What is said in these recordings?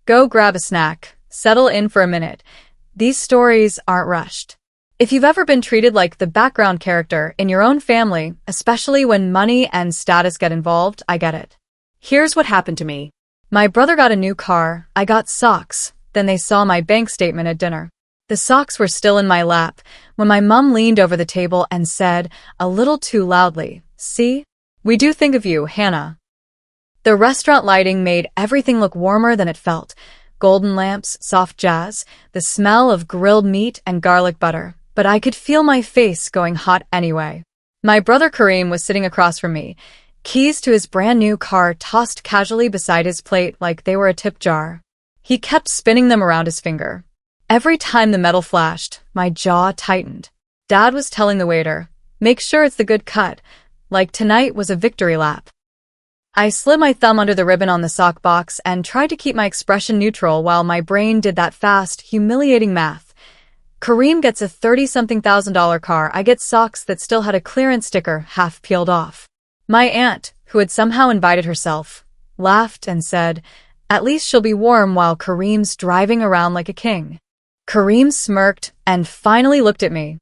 Go grab a snack. Settle in for a minute. These stories aren't rushed. If you've ever been treated like the background character in your own family, especially when money and status get involved, I get it. Here's what happened to me. My brother got a new car, I got socks, then they saw my bank statement at dinner. The socks were still in my lap when my mom leaned over the table and said, a little too loudly, "See? We do think of you, Hannah." The restaurant lighting made everything look warmer than it felt. Golden lamps, soft jazz, the smell of grilled meat and garlic butter. But I could feel my face going hot anyway. My brother Kareem was sitting across from me, keys to his brand new car tossed casually beside his plate like they were a tip jar. He kept spinning them around his finger. Every time the metal flashed, my jaw tightened. Dad was telling the waiter, "Make sure it's the good cut," like tonight was a victory lap. I slid my thumb under the ribbon on the sock box and tried to keep my expression neutral while my brain did that fast, humiliating math. Kareem gets a $30-something-thousand car. I get socks that still had a clearance sticker half peeled off. My aunt, who had somehow invited herself, laughed and said, "At least she'll be warm while Kareem's driving around like a king." Kareem smirked and finally looked at me.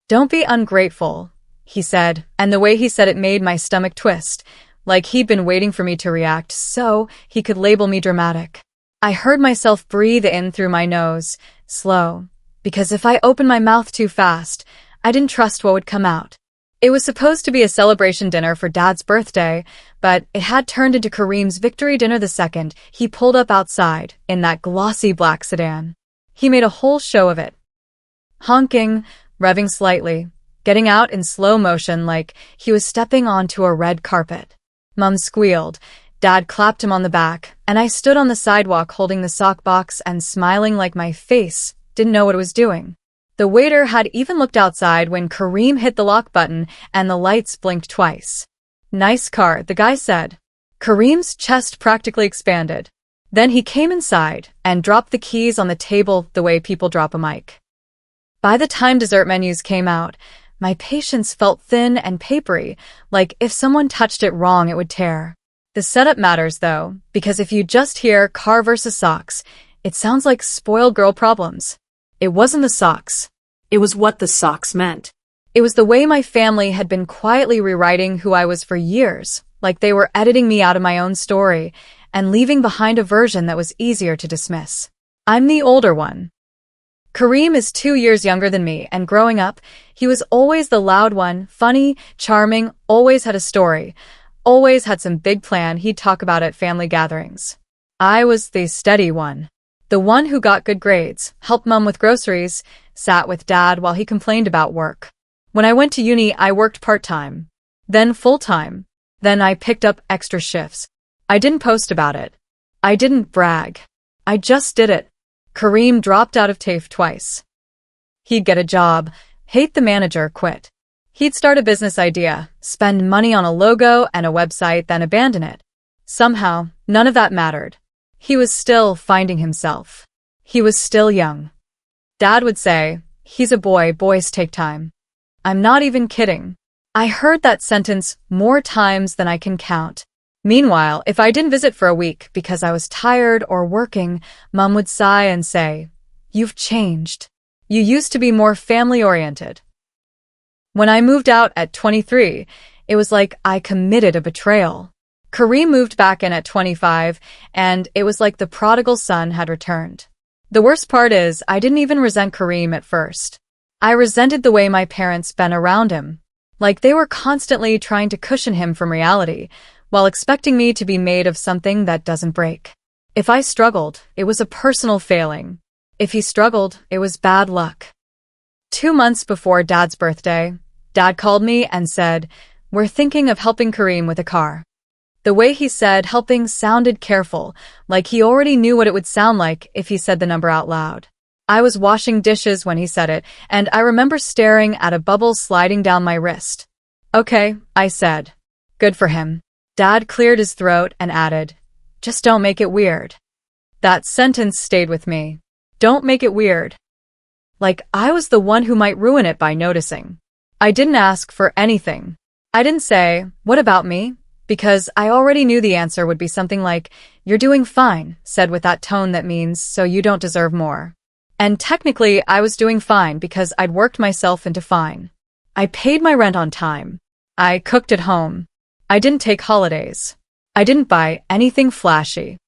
"Don't be ungrateful," he said, and the way he said it made my stomach twist, like he'd been waiting for me to react so he could label me dramatic. I heard myself breathe in through my nose, slow, because if I opened my mouth too fast, I didn't trust what would come out. It was supposed to be a celebration dinner for Dad's birthday, but it had turned into Kareem's victory dinner the second he pulled up outside in that glossy black sedan. He made a whole show of it. Honking, revving slightly, getting out in slow motion like he was stepping onto a red carpet. Mum squealed, Dad clapped him on the back, and I stood on the sidewalk holding the sock box and smiling like my face didn't know what it was doing. The waiter had even looked outside when Kareem hit the lock button and the lights blinked twice. "Nice car," the guy said. Kareem's chest practically expanded. Then he came inside and dropped the keys on the table the way people drop a mic. By the time dessert menus came out, my patience felt thin and papery, like if someone touched it wrong it would tear. The setup matters though, because if you just hear car versus socks, it sounds like spoiled girl problems. It wasn't the socks. It was what the socks meant. It was the way my family had been quietly rewriting who I was for years, like they were editing me out of my own story and leaving behind a version that was easier to dismiss. I'm the older one. Kareem is 2 years younger than me, and growing up, he was always the loud one, funny, charming, always had a story, always had some big plan he'd talk about at family gatherings. I was the steady one. The one who got good grades, helped Mum with groceries, sat with Dad while he complained about work. When I went to uni, I worked part-time, then full-time, then I picked up extra shifts. I didn't post about it. I didn't brag. I just did it. Kareem dropped out of TAFE twice. He'd get a job, hate the manager, quit. He'd start a business idea, spend money on a logo and a website, then abandon it. Somehow, none of that mattered. He was still finding himself. He was still young. Dad would say, "He's a boy, boys take time." I'm not even kidding. I heard that sentence more times than I can count. Meanwhile, if I didn't visit for a week because I was tired or working, Mum would sigh and say, "You've changed. You used to be more family-oriented." When I moved out at 23, it was like I committed a betrayal. Kareem moved back in at 25, and it was like the prodigal son had returned. The worst part is, I didn't even resent Kareem at first. I resented the way my parents been around him, like they were constantly trying to cushion him from reality, while expecting me to be made of something that doesn't break. If I struggled, it was a personal failing. If he struggled, it was bad luck. 2 months before Dad's birthday, Dad called me and said, "We're thinking of helping Kareem with a car." The way he said helping sounded careful, like he already knew what it would sound like if he said the number out loud. I was washing dishes when he said it, and I remember staring at a bubble sliding down my wrist. "Okay," I said. "Good for him." Dad cleared his throat and added, "Just don't make it weird." That sentence stayed with me. Don't make it weird. Like I was the one who might ruin it by noticing. I didn't ask for anything. I didn't say, "What about me?" because I already knew the answer would be something like, "You're doing fine," said with that tone that means, "So you don't deserve more." And technically, I was doing fine because I'd worked myself into fine. I paid my rent on time. I cooked at home. I didn't take holidays. I didn't buy anything flashy.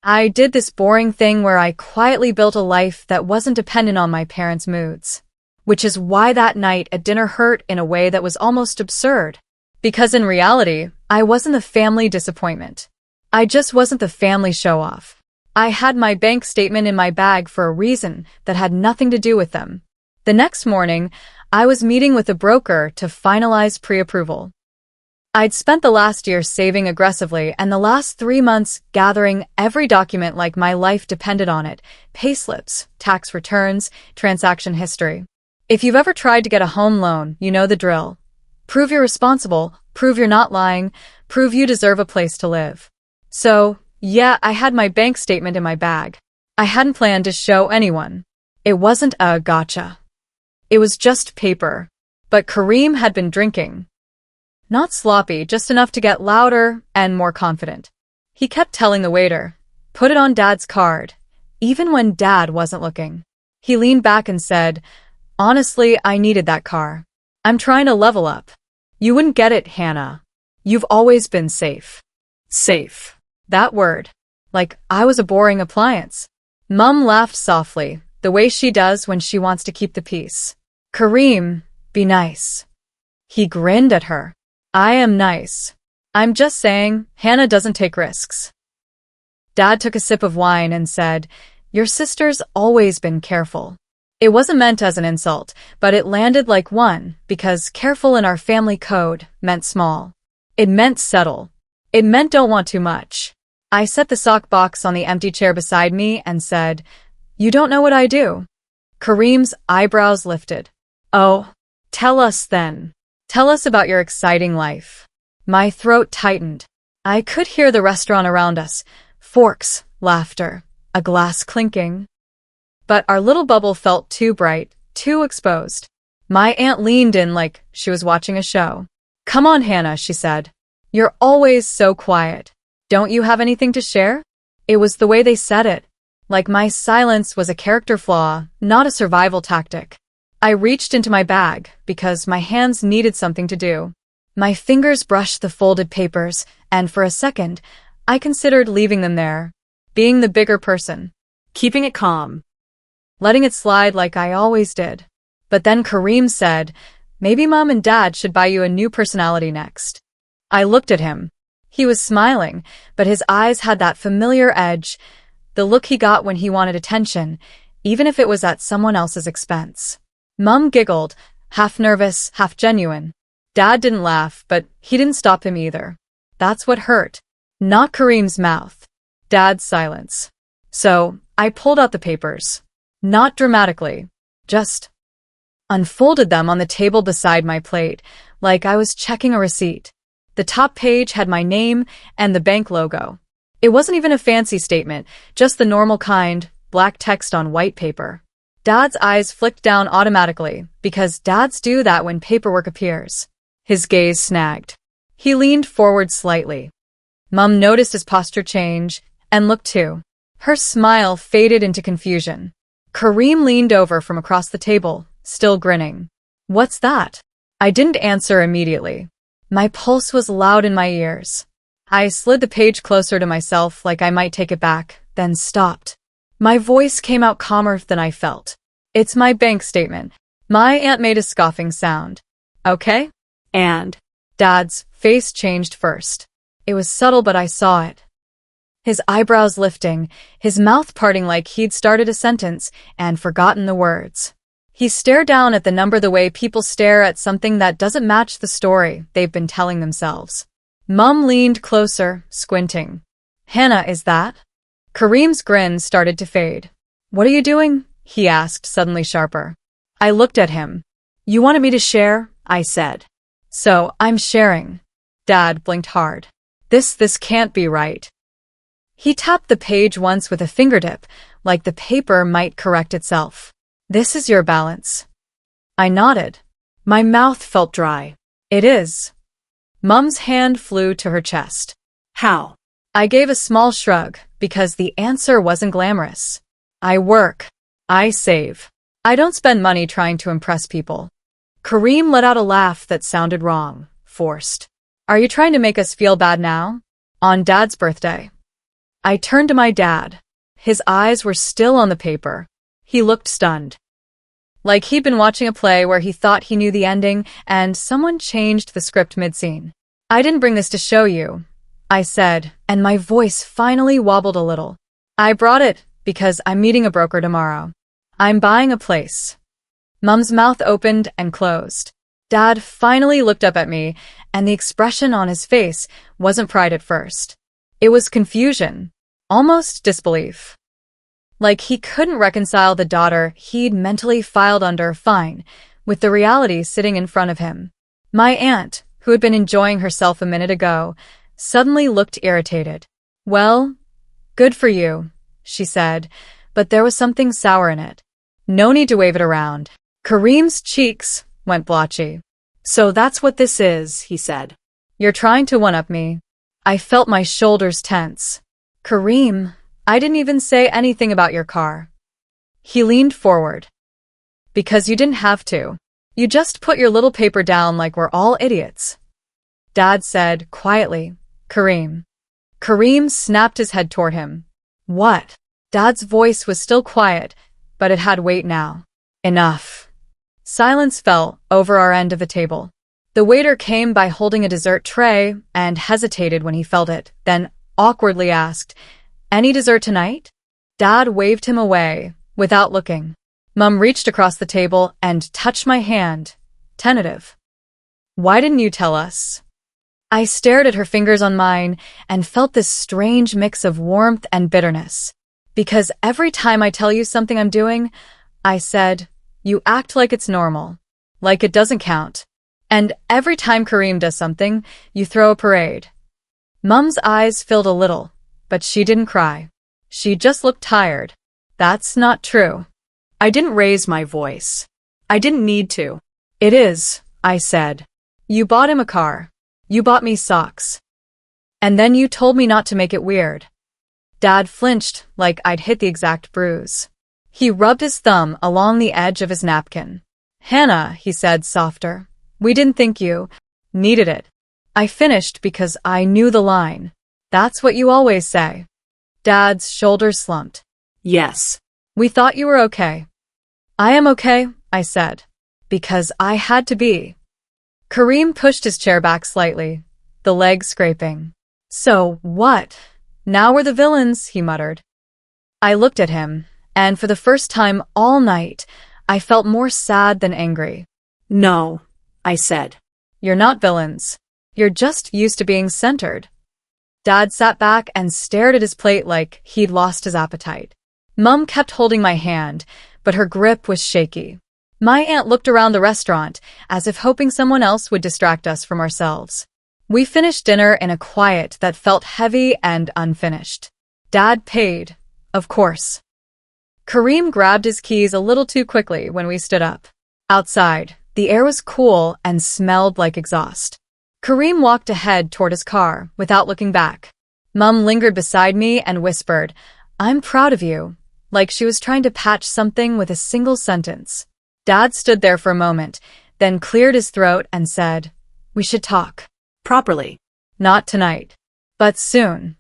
I did this boring thing where I quietly built a life that wasn't dependent on my parents' moods. Which is why that night at dinner hurt in a way that was almost absurd. Because in reality, I wasn't the family disappointment. I just wasn't the family show-off. I had my bank statement in my bag for a reason that had nothing to do with them. The next morning, I was meeting with a broker to finalize pre-approval. I'd spent the last year saving aggressively and the last 3 months gathering every document like my life depended on it: payslips, tax returns, transaction history. If you've ever tried to get a home loan, you know the drill. Prove you're responsible, prove you're not lying, prove you deserve a place to live. So, yeah, I had my bank statement in my bag. I hadn't planned to show anyone. It wasn't a gotcha. It was just paper. But Kareem had been drinking. Not sloppy, just enough to get louder and more confident. He kept telling the waiter, "Put it on Dad's card," even when Dad wasn't looking. He leaned back and said, "Honestly, I needed that car. I'm trying to level up." "You wouldn't get it, Hannah. You've always been safe." Safe. That word. Like I was a boring appliance. Mum laughed softly, the way she does when she wants to keep the peace. "Kareem, be nice." He grinned at her. "I am nice. I'm just saying, Hannah doesn't take risks." Dad took a sip of wine and said, "Your sister's always been careful." It wasn't meant as an insult, but it landed like one, because careful in our family code meant small. It meant settle. It meant don't want too much. I set the sock box on the empty chair beside me and said, "You don't know what I do." Kareem's eyebrows lifted. "Oh, tell us then. Tell us about your exciting life." My throat tightened. I could hear the restaurant around us. Forks, laughter, a glass clinking. But our little bubble felt too bright, too exposed. My aunt leaned in like she was watching a show. "Come on, Hannah," she said. "You're always so quiet. Don't you have anything to share?" It was the way they said it. Like my silence was a character flaw, not a survival tactic. I reached into my bag because my hands needed something to do. My fingers brushed the folded papers, and for a second, I considered leaving them there. Being the bigger person. Keeping it calm. Letting it slide like I always did. But then Kareem said, "Maybe Mom and Dad should buy you a new personality next." I looked at him. He was smiling, but his eyes had that familiar edge, the look he got when he wanted attention, even if it was at someone else's expense. Mum giggled, half nervous, half genuine. Dad didn't laugh, but he didn't stop him either. That's what hurt. Not Kareem's mouth. Dad's silence. So, I pulled out the papers. Not dramatically. Just unfolded them on the table beside my plate, like I was checking a receipt. The top page had my name and the bank logo. It wasn't even a fancy statement, just the normal kind, black text on white paper. Dad's eyes flicked down automatically, because dads do that when paperwork appears. His gaze snagged. He leaned forward slightly. Mum noticed his posture change, and looked too. Her smile faded into confusion. Kareem leaned over from across the table, still grinning. "What's that?" I didn't answer immediately. My pulse was loud in my ears. I slid the page closer to myself like I might take it back, then stopped. My voice came out calmer than I felt. "It's my bank statement." My aunt made a scoffing sound. "Okay?" And Dad's face changed first. It was subtle, but I saw it. His eyebrows lifting, his mouth parting like he'd started a sentence and forgotten the words. He stared down at the number the way people stare at something that doesn't match the story they've been telling themselves. Mum leaned closer, squinting. "Hannah, is that?" Kareem's grin started to fade. "What are you doing?" he asked, suddenly sharper. I looked at him. "You wanted me to share?" I said. "So, I'm sharing." Dad blinked hard. This can't be right." He tapped the page once with a fingertip, like the paper might correct itself. "This is your balance." I nodded. My mouth felt dry. "It is." Mum's hand flew to her chest. How? I gave a small shrug, because the answer wasn't glamorous. I work. I save. I don't spend money trying to impress people. Kareem let out a laugh that sounded wrong, forced. Are you trying to make us feel bad now? On Dad's birthday. I turned to my dad. His eyes were still on the paper. He looked stunned. Like he'd been watching a play where he thought he knew the ending and someone changed the script mid-scene. I didn't bring this to show you, I said, and my voice finally wobbled a little. I brought it because I'm meeting a broker tomorrow. I'm buying a place. Mum's mouth opened and closed. Dad finally looked up at me, and the expression on his face wasn't pride at first. It was confusion, almost disbelief. Like he couldn't reconcile the daughter he'd mentally filed under fine with the reality sitting in front of him. My aunt, who had been enjoying herself a minute ago, suddenly looked irritated. Well, good for you, she said, but there was something sour in it. No need to wave it around. Kareem's cheeks went blotchy. So that's what this is, he said. You're trying to one-up me. I felt my shoulders tense. Kareem, I didn't even say anything about your car. He leaned forward. Because you didn't have to. You just put your little paper down like we're all idiots. Dad said, quietly, Kareem. Kareem snapped his head toward him. What? Dad's voice was still quiet, but it had weight now. Enough. Silence fell over our end of the table. The waiter came by holding a dessert tray and hesitated when he felt it, then awkwardly asked, Any dessert tonight? Dad waved him away, without looking. Mum reached across the table and touched my hand, tentative. Why didn't you tell us? I stared at her fingers on mine and felt this strange mix of warmth and bitterness. Because every time I tell you something I'm doing, I said, you act like it's normal, like it doesn't count. And every time Kareem does something, you throw a parade. Mum's eyes filled a little, but she didn't cry. She just looked tired. That's not true. I didn't raise my voice. I didn't need to. It is, I said. You bought him a car. You bought me socks. And then you told me not to make it weird. Dad flinched like I'd hit the exact bruise. He rubbed his thumb along the edge of his napkin. Hannah, he said softer, we didn't think you needed it. I finished because I knew the line. That's what you always say. Dad's shoulders slumped. Yes. We thought you were okay. I am okay, I said. Because I had to be. Kareem pushed his chair back slightly, the legs scraping. So, what? Now we're the villains, he muttered. I looked at him, and for the first time all night, I felt more sad than angry. No, I said. You're not villains. You're just used to being centered. Dad sat back and stared at his plate like he'd lost his appetite. Mum kept holding my hand, but her grip was shaky. My aunt looked around the restaurant, as if hoping someone else would distract us from ourselves. We finished dinner in a quiet that felt heavy and unfinished. Dad paid, of course. Kareem grabbed his keys a little too quickly when we stood up. Outside, the air was cool and smelled like exhaust. Kareem walked ahead toward his car without looking back. Mum lingered beside me and whispered, I'm proud of you, like she was trying to patch something with a single sentence. Dad stood there for a moment, then cleared his throat and said, We should talk. Properly. Not tonight. But soon.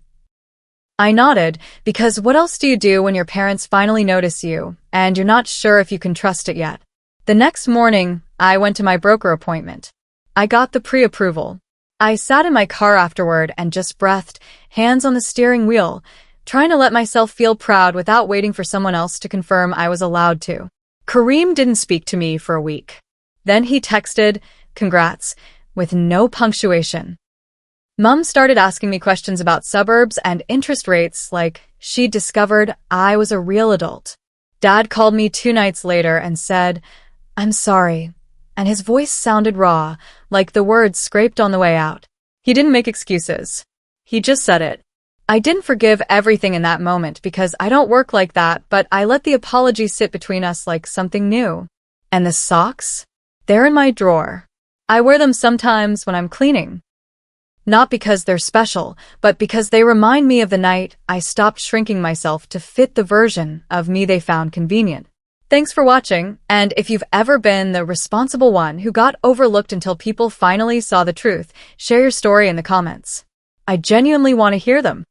I nodded, because what else do you do when your parents finally notice you, and you're not sure if you can trust it yet? The next morning, I went to my broker appointment. I got the pre-approval. I sat in my car afterward and just breathed, hands on the steering wheel, trying to let myself feel proud without waiting for someone else to confirm I was allowed to. Kareem didn't speak to me for a week. Then he texted, congrats, with no punctuation. Mum started asking me questions about suburbs and interest rates like she'd discovered I was a real adult. Dad called me 2 nights later and said, I'm sorry, and his voice sounded raw, like the words scraped on the way out. He didn't make excuses. He just said it. I didn't forgive everything in that moment because I don't work like that, but I let the apology sit between us like something new. And the socks? They're in my drawer. I wear them sometimes when I'm cleaning. Not because they're special, but because they remind me of the night I stopped shrinking myself to fit the version of me they found convenient. Thanks for watching, and if you've ever been the responsible one who got overlooked until people finally saw the truth, share your story in the comments. I genuinely want to hear them.